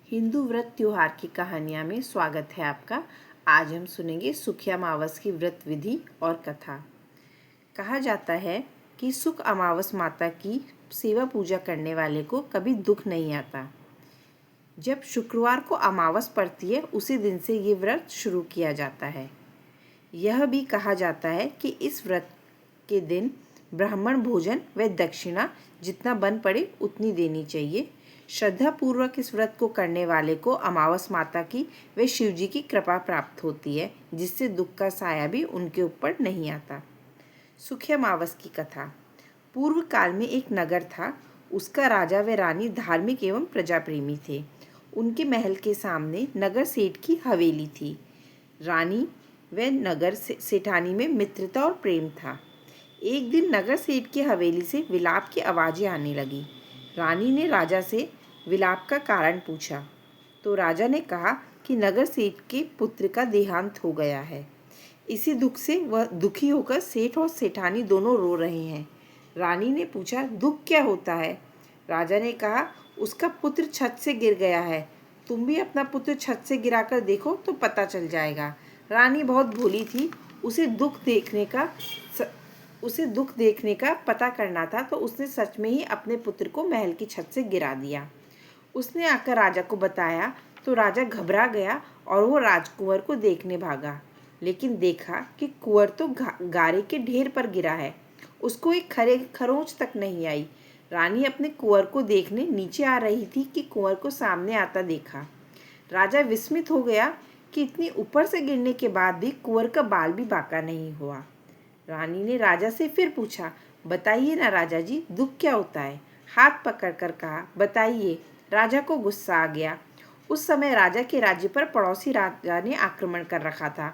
हिंदू व्रत त्योहार की कहानियाँ में स्वागत है आपका। आज हम सुनेंगे सुखी अमावस की व्रत विधि और कथा। कहा जाता है कि सुख अमावस माता की सेवा पूजा करने वाले को कभी दुख नहीं आता। जब शुक्रवार को अमावस पड़ती है उसी दिन से ये व्रत शुरू किया जाता है। यह भी कहा जाता है कि इस व्रत के दिन ब्राह्मण भोजन व दक्षिणा जितना बन पड़े उतनी देनी चाहिए। श्रद्धापूर्वक इस व्रत को करने वाले को अमावस माता की व शिव जी की कृपा प्राप्त होती है, जिससे दुख का साया भी उनके ऊपर नहीं आता। सुखी अमावस की कथा। पूर्व काल में एक नगर था। उसका राजा व रानी धार्मिक एवं प्रजाप्रेमी थे। उनके महल के सामने नगर सेठ की हवेली थी। रानी व नगर सेठानी में मित्रता और प्रेम था। एक दिन नगर सेठ की हवेली से विलाप की आवाज़ें आने लगी। रानी ने राजा से विलाप का कारण पूछा तो राजा ने कहा कि नगर सेठ के पुत्र का देहांत हो गया है। इसी दुख से वह दुखी होकर सेठ और सेठानी दोनों रो रहे हैं। रानी ने पूछा, दुख क्या होता है? राजा ने कहा, उसका पुत्र छत से गिर गया है। तुम भी अपना पुत्र छत से गिराकर देखो तो पता चल जाएगा। रानी बहुत भोली थी। उसे दुख देखने का पता करना था, तो उसने सच में ही अपने पुत्र को महल की छत से गिरा दिया। उसने आकर राजा को बताया तो राजा घबरा गया और वो राजकुंवर को देखने भागा, लेकिन देखा कि कुंवर तो गारे के ढेर पर गिरा है। उसको एक खरोंच तक नहीं आई। रानी अपने कुंवर को देखने नीचे आ रही थी कि कुंवर को सामने आता देखा। राजा विस्मित हो गया कि इतनी ऊपर से गिरने के बाद भी कुंवर का बाल भी बांका नहीं हुआ। रानी ने राजा से फिर पूछा, बताइए ना राजा जी, दुख क्या होता है? हाथ पकड़कर कहा, बताइए। राजा को गुस्सा आ गया। उस समय राजा के राज्य पर पड़ोसी राजा ने आक्रमण कर रखा था।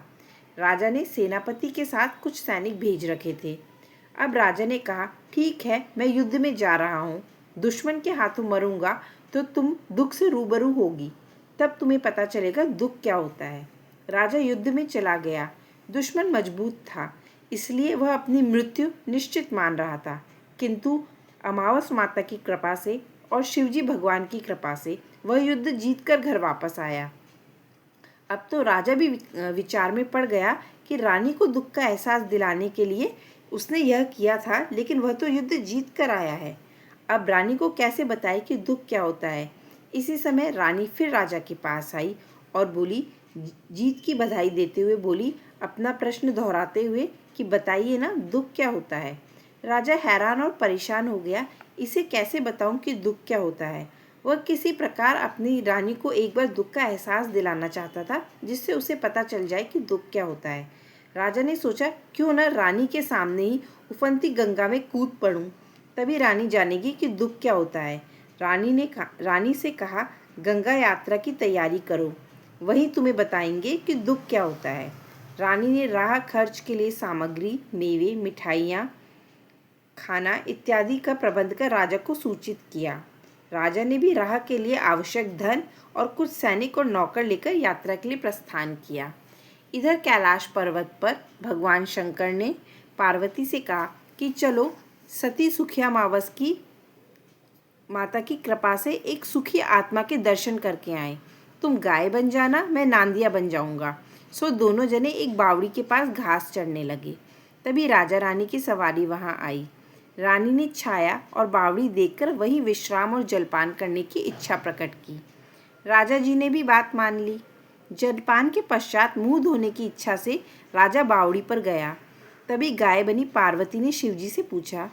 राजा ने सेनापति के साथ कुछ सैनिक भेज रखे थे। अब राजा ने कहा, ठीक है, मैं युद्ध में जा रहा हूँ। दुश्मन के हाथों मरूंगा तो तुम दुख से रूबरू होगी, तब तुम्हें पता चलेगा दुख क्या होता है। राजा युद्ध में चला गया। दुश्मन मजबूत था, इसलिए वह अपनी मृत्यु निश्चित मान रहा था, किंतु अमावस माता की कृपा से और शिवजी भगवान की कृपा से वह युद्ध जीतकर घर वापस आया। अब तो राजा भी विचार में पड़ गया कि रानी को दुख का एहसास दिलाने के लिए उसने यह किया था, लेकिन वह तो युद्ध जीत कर आया है। अब रानी को कैसे बताए कि दुख क्या होता है। इसी समय रानी फिर राजा के पास आई और बोली, जीत की बधाई देते हुए बोली, अपना प्रश्न दोहराते हुए कि बताइए ना, दुख क्या होता है। राजा हैरान और परेशान हो गया। इसे कैसे बताऊं कि दुख क्या होता है। वह किसी प्रकार अपनी रानी को एक बार दुख का एहसास दिलाना चाहता था, जिससे उसे पता चल जाए कि दुख क्या होता है। राजा ने सोचा, क्यों न रानी के सामने ही उफनती गंगा में कूद पड़ूं, तभी रानी जानेगी कि दुख क्या होता है। रानी से कहा, गंगा यात्रा की तैयारी करो, वही तुम्हें बताएंगे कि दुख क्या होता है। रानी ने राह खर्च के लिए सामग्री, मेवे, मिठाइयाँ, खाना इत्यादि का प्रबंध कर राजा को सूचित किया। राजा ने भी राह के लिए आवश्यक धन और कुछ सैनिक और नौकर लेकर यात्रा के लिए प्रस्थान किया। इधर कैलाश पर्वत पर भगवान शंकर ने पार्वती से कहा कि चलो, सती सुखी अमावस की माता की कृपा से एक सुखी आत्मा के दर्शन करके आए। तुम गाय बन जाना, मैं नांदिया बन जाऊंगा। सो दोनों जने एक बावड़ी के पास घास चढ़ने लगे। तभी राजा रानी की सवारी वहां आई। रानी ने छाया और बावड़ी देखकर वहीं विश्राम और जलपान करने की इच्छा प्रकट की। राजा जी ने भी बात मान ली। जलपान के पश्चात मुंह धोने की इच्छा से राजा बावड़ी पर गया। तभी गाय बनी पार्वती ने शिवजी से पूछा,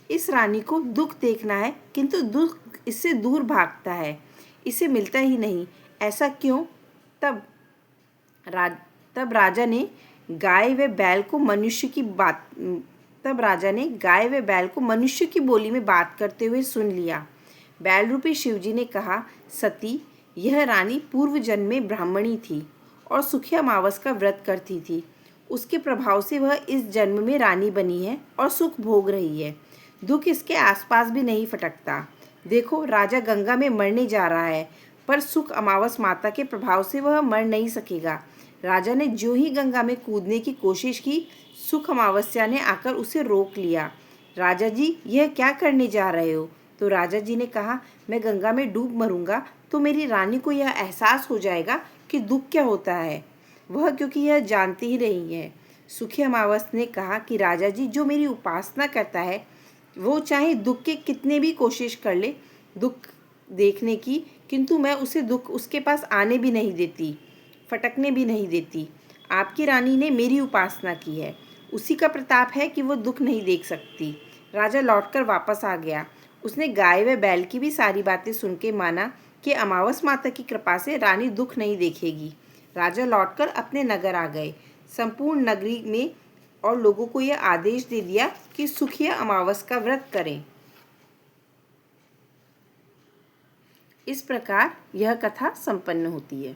इस रानी को दुख देखना है, किंतु दुख इससे दूर भागता है, इसे मिलता ही नहीं, ऐसा क्यों? तब राजा ने गाय व बैल को मनुष्य की बोली में बात करते हुए सुन लिया। बैल रूपी शिवजी ने कहा, सती, यह रानी पूर्व जन्म में ब्राह्मणी थी और सुखी अमावस का व्रत करती थी। उसके प्रभाव से वह इस जन्म में रानी बनी है और सुख भोग रही है। दुख इसके आसपास भी नहीं फटकता। देखो, राजा गंगा में मरने जा रहा है, पर सुख अमावस माता के प्रभाव से वह मर नहीं सकेगा। राजा ने जो ही गंगा में कूदने की कोशिश की, सुख अमावस्या ने आकर उसे रोक लिया। राजा जी, यह क्या करने जा रहे हो? तो राजा जी ने कहा, मैं गंगा में डूब मरूंगा तो मेरी रानी को यह एहसास हो जाएगा कि दुख क्या होता है, वह क्योंकि यह जानती ही नहीं है। सुखी अमावस ने कहा कि राजा जी, जो मेरी उपासना करता है वो चाहे दुख के कितने भी कोशिश कर ले दुख देखने की, किंतु मैं उसे दुख उसके पास आने भी नहीं देती, फटकने भी नहीं देती। आपकी रानी ने मेरी उपासना की है, उसी का प्रताप है कि वो दुख नहीं देख सकती। राजा लौटकर वापस आ गया। उसने गाय व बैल की भी सारी बातें सुन के माना कि अमावस माता की कृपा से रानी दुख नहीं देखेगी। राजा लौटकर अपने नगर आ गए। संपूर्ण नगरी में और लोगों को यह आदेश दे दिया कि सुखिया अमावस का व्रत करें। इस प्रकार यह कथा संपन्न होती है।